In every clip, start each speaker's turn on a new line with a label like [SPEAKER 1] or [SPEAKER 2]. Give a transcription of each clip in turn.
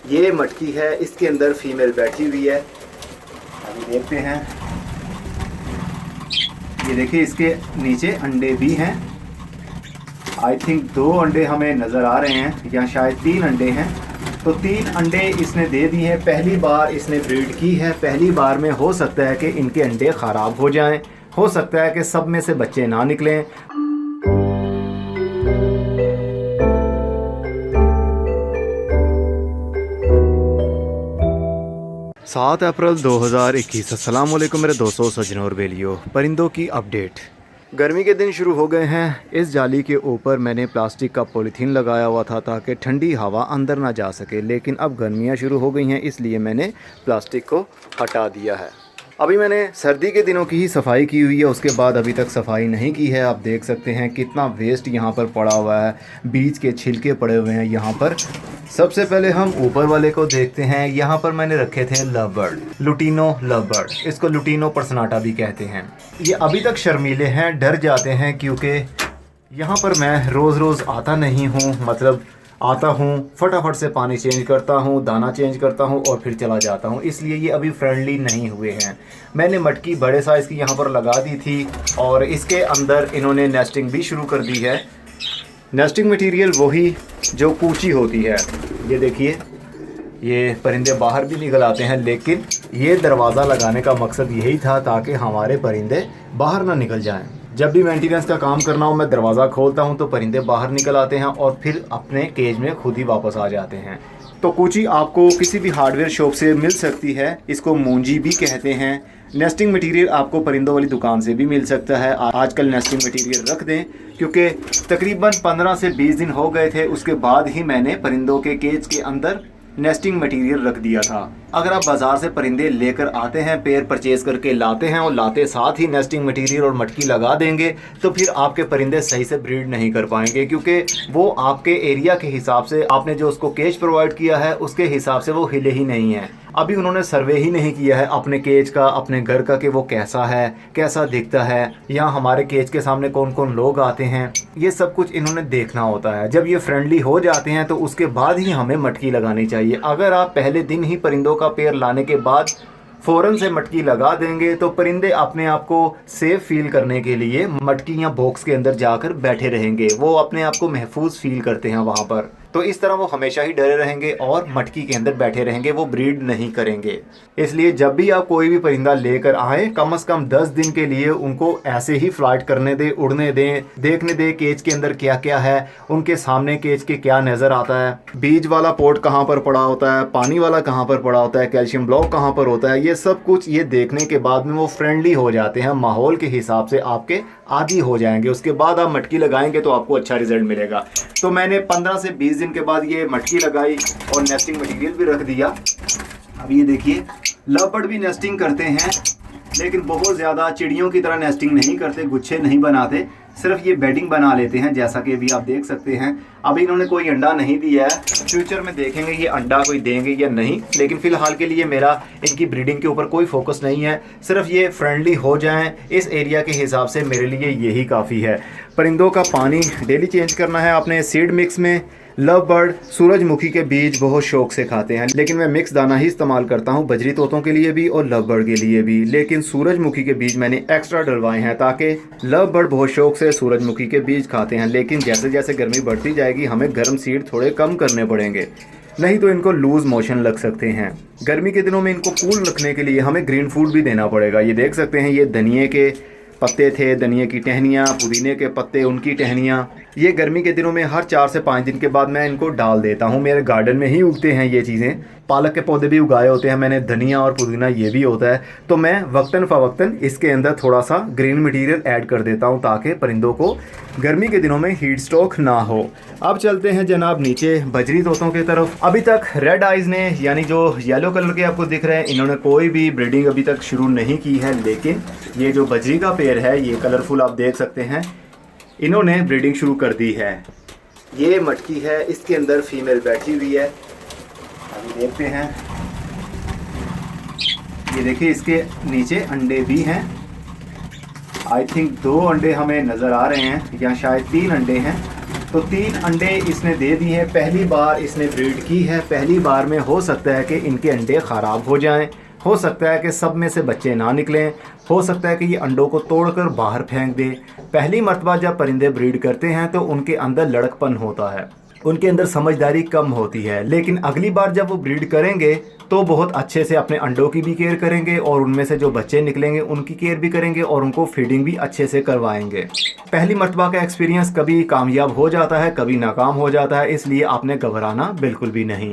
[SPEAKER 1] ये मटकी है, इसके अंदर फीमेल बैठी हुई है। अभी देखते हैं। ये देखिए इसके नीचे अंडे भी हैं। आई थिंक 2 अंडे हमें नज़र आ रहे हैं या शायद 3 अंडे हैं। तो 3 अंडे इसने दे दिए हैं। पहली बार इसने ब्रीड की है। पहली बार में हो सकता है कि इनके अंडे ख़राब हो जाएं, हो सकता है कि सब में से बच्चे ना निकलें। 7 अप्रैल 2021। अस्सलाम वालेकुम मेरे दोस्तों, सज्जनों और बेलियों। परिंदों की अपडेट। गर्मी के दिन शुरू हो गए हैं। इस जाली के ऊपर मैंने प्लास्टिक का पॉलीथीन लगाया हुआ था ताकि ठंडी हवा अंदर ना जा सके, लेकिन अब गर्मियां शुरू हो गई हैं, इसलिए मैंने प्लास्टिक को हटा दिया है। अभी मैंने सर्दी के दिनों की ही सफाई की हुई है, उसके बाद अभी तक सफाई नहीं की है। आप देख सकते हैं कितना वेस्ट यहाँ पर पड़ा हुआ है, बीज के छिलके पड़े हुए हैं यहाँ पर। सबसे पहले हम ऊपर वाले को देखते हैं। यहाँ पर मैंने रखे थे love bird, lutino love bird, इसको लुटीनो पर्सनाटा भी कहते हैं। ये अभी तक शर्मीले हैं, डर जाते हैं, क्योंकि यहाँ पर मैं रोज़ रोज़ आता नहीं हूँ। मतलब आता हूँ, फटाफट से पानी चेंज करता हूँ, दाना चेंज करता हूँ और फिर चला जाता हूँ, इसलिए ये अभी फ्रेंडली नहीं हुए हैं। मैंने मटकी बड़े साइज़ की यहाँ पर लगा दी थी और इसके अंदर इन्होंने नेस्टिंग भी शुरू कर दी है। नेस्टिंग मटेरियल वही जो कूची होती है। ये देखिए, ये परिंदे बाहर भी निकल आते हैं, लेकिन ये दरवाज़ा लगाने का मकसद यही था ताकि हमारे परिंदे बाहर ना निकल जाएं। जब भी मेंटेनेंस का काम करना हो, मैं दरवाज़ा खोलता हूं तो परिंदे बाहर निकल आते हैं और फिर अपने केज में खुद ही वापस आ जाते हैं। तो कूची आपको किसी भी हार्डवेयर शॉप से मिल सकती है। इसको मूंजी भी कहते हैं। नेस्टिंग मटेरियल आपको परिंदों वाली दुकान से भी मिल सकता है। आजकल नेस्टिंग मटेरियल रख दें, क्योंकि तकरीबन 15 से 20 दिन हो गए थे, उसके बाद ही मैंने परिंदों के केज के अंदर नेस्टिंग मटेरियल रख दिया था। अगर आप बाज़ार से परिंदे लेकर आते हैं, पेयर परचेज करके लाते हैं और लाते साथ ही नेस्टिंग मटेरियल और मटकी लगा देंगे, तो फिर आपके परिंदे सही से ब्रीड नहीं कर पाएंगे, क्योंकि वो आपके एरिया के हिसाब से, आपने जो उसको केज प्रोवाइड किया है उसके हिसाब से वो हिले ही नहीं है। अभी उन्होंने सर्वे ही नहीं किया है अपने केज का, अपने घर का, कि वो कैसा है, कैसा दिखता है, यहाँ हमारे केज के सामने कौन कौन लोग आते हैं, ये सब कुछ इन्होंने देखना होता है। जब ये फ्रेंडली हो जाते हैं तो उसके बाद ही हमें मटकी लगानी चाहिए। अगर आप पहले दिन ही परिंदों का पेयर लाने के बाद फ़ौरन से मटकी लगा देंगे तो परिंदे अपने आप को सेफ फील करने के लिए मटकी या बॉक्स के अंदर जाकर बैठे रहेंगे। वो अपने आप को महफूज फील करते हैं वहाँ पर। तो इस तरह वो हमेशा ही डरे रहेंगे और मटकी के अंदर बैठे रहेंगे, वो ब्रीड नहीं करेंगे। इसलिए जब भी आप कोई भी परिंदा लेकर आए, कम से कम 10 दिन के लिए उनको ऐसे ही फ्लाइट करने दें, उड़ने दें, देखने दें केज के अंदर क्या क्या है, उनके सामने केज के क्या नज़र आता है, बीज वाला पोर्ट कहाँ पर पड़ा होता है, पानी वाला कहाँ पर पड़ा होता है, कैल्शियम ब्लॉक कहाँ पर होता है, ये सब कुछ ये देखने के बाद में वो फ्रेंडली हो जाते हैं, माहौल के हिसाब से आपके आदी हो जाएंगे। उसके बाद आप मटकी लगाएंगे तो आपको अच्छा रिजल्ट मिलेगा। तो मैंने 15 से 20 दिन के बाद ये मटकी लगाई और नेस्टिंग मटेरियल भी रख दिया। अब ये देखिए, लव बर्ड भी नेस्टिंग करते हैं, लेकिन बहुत ज़्यादा चिड़ियों की तरह नेस्टिंग नहीं करते, गुच्छे नहीं बनाते, सिर्फ ये बेडिंग बना लेते हैं, जैसा कि अभी आप देख सकते हैं। अभी इन्होंने कोई अंडा नहीं दिया है, फ्यूचर में देखेंगे ये अंडा कोई देंगे या नहीं, लेकिन फ़िलहाल के लिए मेरा इनकी ब्रीडिंग के ऊपर कोई फोकस नहीं है। सिर्फ ये फ्रेंडली हो जाएं इस एरिया के हिसाब से मेरे लिए यही काफ़ी है। परिंदों का पानी डेली चेंज करना है अपने सीड मिक्स में। लव बर्ड सूरजमुखी के बीज बहुत शौक से खाते हैं, लेकिन मैं मिक्स दाना ही इस्तेमाल करता हूं, बजरी तोतों के लिए भी और लव बर्ड के लिए भी। लेकिन सूरजमुखी के बीज मैंने एक्स्ट्रा डलवाए हैं ताकि लव बर्ड बहुत शौक से सूरजमुखी के बीज खाते हैं। लेकिन जैसे जैसे गर्मी बढ़ती जाएगी हमें गर्म सीड थोड़े कम करने पड़ेंगे, नहीं तो इनको लूज मोशन लग सकते हैं। गर्मी के दिनों में इनको कूल रखने के लिए हमें ग्रीन फूड भी देना पड़ेगा। ये देख सकते हैं, ये धनिए के पत्ते थे, धनिए की टहनियाँ, पुदीने के पत्ते, उनकी टहनियाँ, ये गर्मी के दिनों में हर 4 से 5 दिन के बाद मैं इनको डाल देता हूँ। मेरे गार्डन में ही उगते हैं ये चीज़ें। पालक के पौधे भी उगाए होते हैं मैंने, धनिया और पुदीना ये भी होता है। तो मैं वक्तन फ़वक्तन इसके अंदर थोड़ा सा ग्रीन मटेरियल ऐड कर देता हूँ ताकि परिंदों को गर्मी के दिनों में हीट स्ट्रोक ना हो। अब चलते हैं जनाब नीचे बजरी तोतों की तरफ। अभी तक रेड आइज़ ने, यानी जो येलो कलर के आपको दिख रहे हैं, इन्होंने कोई भी ब्रीडिंग अभी तक शुरू नहीं की है। लेकिन ये जो बजरी का पेड़ है, ये कलरफुल आप देख सकते हैं, इन्होंने ब्रीडिंग शुरू कर दी है। ये मटकी है, इसके अंदर फीमेल बैठी हुई है। अभी देखते हैं। ये देखिए, इसके नीचे अंडे भी हैं। आई थिंक 2 अंडे हमें नज़र आ रहे हैं या शायद 3 अंडे हैं। तो 3 अंडे इसने दे दिए हैं। पहली बार इसने ब्रीड की है, पहली बार में हो सकता है कि इनके अंडे ख़राब हो जाएं, हो सकता है कि सब में से बच्चे ना निकलें, हो सकता है कि ये अंडों को तोड़कर बाहर फेंक दे। पहली मर्तबा जब परिंदे ब्रीड करते हैं तो उनके अंदर लड़कपन होता है, उनके अंदर समझदारी कम होती है, लेकिन अगली बार जब वो ब्रीड करेंगे तो बहुत अच्छे से अपने अंडों की भी केयर करेंगे और उनमें से जो बच्चे निकलेंगे उनकी केयर भी करेंगे और उनको फीडिंग भी अच्छे से करवाएंगे। पहली मर्तबा का एक्सपीरियंस कभी कामयाब हो जाता है, कभी नाकाम हो जाता है, इसलिए आपने घबराना बिल्कुल भी नहीं।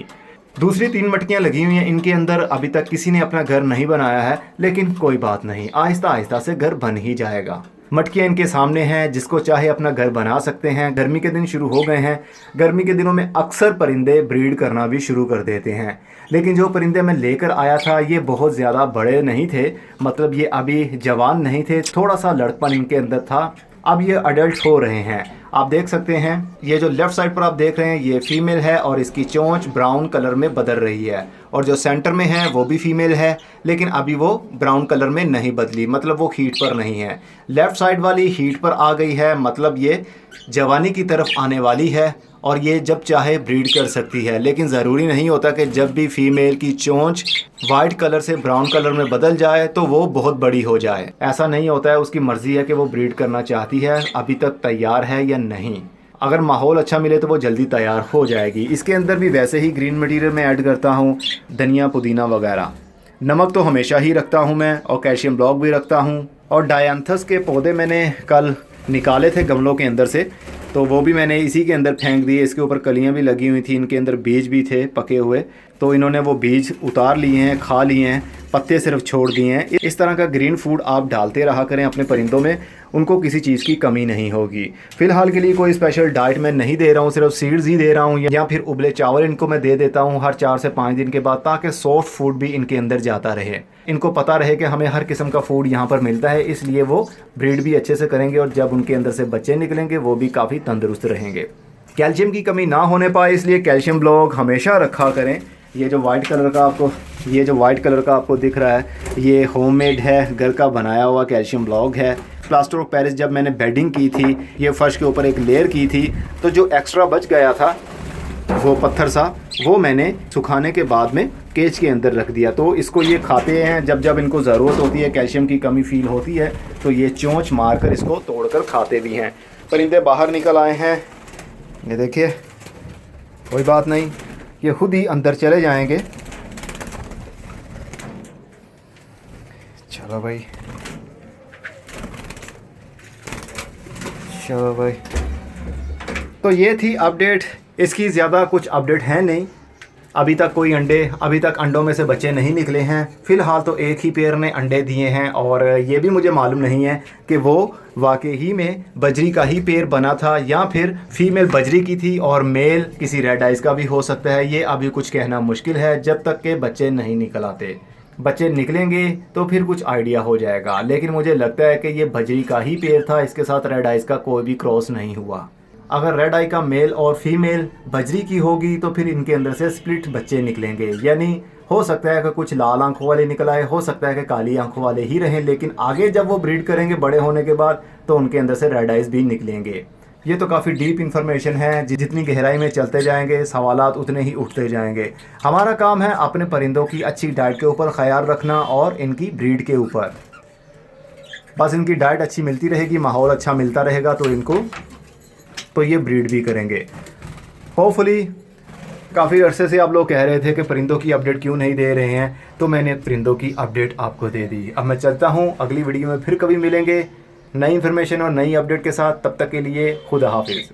[SPEAKER 1] दूसरी 3 मटकियाँ लगी हुई हैं, इनके अंदर अभी तक किसी ने अपना घर नहीं बनाया है, लेकिन कोई बात नहीं, आहिस्ता आहिस्ता से घर बन ही जाएगा। मटकियाँ इनके सामने हैं, जिसको चाहे अपना घर बना सकते हैं। गर्मी के दिन शुरू हो गए हैं, गर्मी के दिनों में अक्सर परिंदे ब्रीड करना भी शुरू कर देते हैं, लेकिन जो परिंदे मैं लेकर आया था ये बहुत ज़्यादा बड़े नहीं थे, मतलब ये अभी जवान नहीं थे, थोड़ा सा लड़कपन इनके अंदर था। अब ये अडल्ट हो रहे हैं। आप देख सकते हैं ये जो लेफ़्ट साइड पर आप देख रहे हैं ये फीमेल है और इसकी चोंच ब्राउन कलर में बदल रही है, और जो सेंटर में है वो भी फीमेल है, लेकिन अभी वो ब्राउन कलर में नहीं बदली, मतलब वो हीट पर नहीं है। लेफ़्ट साइड वाली हीट पर आ गई है, मतलब ये जवानी की तरफ आने वाली है और ये जब चाहे ब्रीड कर सकती है, लेकिन ज़रूरी नहीं होता कि जब भी फीमेल की चोंच वाइट कलर से ब्राउन कलर में बदल जाए तो वो बहुत बड़ी हो जाए। ऐसा नहीं होता है, उसकी मर्ज़ी है कि वो ब्रीड करना चाहती है, अभी तक तैयार है या नहीं। अगर माहौल अच्छा मिले तो वो जल्दी तैयार हो जाएगी। इसके अंदर भी वैसे ही ग्रीन मटीरियल में ऐड करता हूँ, धनिया पुदीना वगैरह। नमक तो हमेशा ही रखता हूँ मैं, और कैल्शियम ब्लॉक भी रखता हूँ। और डायंथस के पौधे मैंने कल निकाले थे गमलों के अंदर से, तो वो भी मैंने इसी के अंदर फेंक दिए। इसके ऊपर कलियां भी लगी हुई थी, इनके अंदर बीज भी थे पके हुए, तो इन्होंने वो बीज उतार लिए हैं, खा लिए हैं, पत्ते सिर्फ छोड़ दिए हैं। इस तरह का ग्रीन फूड आप डालते रहा करें अपने परिंदों में, उनको किसी चीज़ की कमी नहीं होगी। फ़िलहाल के लिए कोई स्पेशल डाइट मैं नहीं दे रहा हूँ, सिर्फ सीड्स ही दे रहा हूँ, या फिर उबले चावल इनको मैं दे देता हूँ हर 4 से 5 दिन के बाद, ताकि सॉफ्ट फूड भी इनके अंदर जाता रहे। इनको पता रहे कि हमें हर किस्म का फूड यहाँ पर मिलता है, इसलिए वो ब्रीड भी अच्छे से करेंगे और जब उनके अंदर से बच्चे निकलेंगे वो भी काफ़ी तंदुरुस्त रहेंगे। कैल्शियम की कमी ना होने पाए इसलिए कैल्शियम ब्लॉक हमेशा रखा करें। ये जो वाइट कलर का आपको दिख रहा है ये होममेड है, घर का बनाया हुआ कैल्शियम ब्लॉक है। प्लास्टर ऑफ पेरिस जब मैंने बेडिंग की थी, ये फर्श के ऊपर एक लेयर की थी, तो जो एक्स्ट्रा बच गया था वो पत्थर सा, वो मैंने सुखाने के बाद में केज के अंदर रख दिया। तो इसको ये खाते हैं जब जब इनको ज़रूरत होती है, कैल्शियम की कमी फील होती है, तो ये चोंच मारकर इसको तोड़कर खाते भी हैं। परिंदे बाहर निकल आए हैं, ये देखिए, कोई बात नहीं, ये खुद ही अंदर चले जाएंगे। चलो भाई, चलो भाई, तो ये थी अपडेट। इसकी ज़्यादा कुछ अपडेट है नहीं, अभी तक अंडों में से बच्चे नहीं निकले हैं। फ़िलहाल तो एक ही पेयर ने अंडे दिए हैं, और ये भी मुझे मालूम नहीं है कि वो वाकई में बजरी का ही पेयर बना था या फिर फीमेल बजरी की थी और मेल किसी रेड आइज़ का भी हो सकता है। ये अभी कुछ कहना मुश्किल है जब तक के बच्चे नहीं निकल आते। बच्चे निकलेंगे तो फिर कुछ आइडिया हो जाएगा, लेकिन मुझे लगता है कि ये बजरी का ही पेयर था, इसके साथ रेड आइज़ का कोई भी क्रॉस नहीं हुआ। अगर रेड आई का मेल और फीमेल बजरी की होगी तो फिर इनके अंदर से स्प्लिट बच्चे निकलेंगे, यानी हो सकता है कि कुछ लाल आंखों वाले निकल आए, हो सकता है कि काली आंखों वाले ही रहें, लेकिन आगे जब वो ब्रीड करेंगे बड़े होने के बाद तो उनके अंदर से रेड आइज़ भी निकलेंगे। ये तो काफ़ी डीप इन्फॉर्मेशन है, जितनी गहराई में चलते जाएंगे सवालात उतने ही उठते जाएंगे। हमारा काम है अपने परिंदों की अच्छी डाइट के ऊपर ख्याल रखना और इनकी ब्रीड के ऊपर। बस इनकी डाइट अच्छी मिलती रहेगी, माहौल अच्छा मिलता रहेगा तो ये ब्रीड भी करेंगे होपफुली। काफ़ी अरसे से आप लोग कह रहे थे कि परिंदों की अपडेट क्यों नहीं दे रहे हैं, तो मैंने परिंदों की अपडेट आपको दे दी। अब मैं चलता हूँ, अगली वीडियो में फिर कभी मिलेंगे नई इन्फॉर्मेशन और नई अपडेट के साथ। तब तक के लिए खुदा हाफिज़।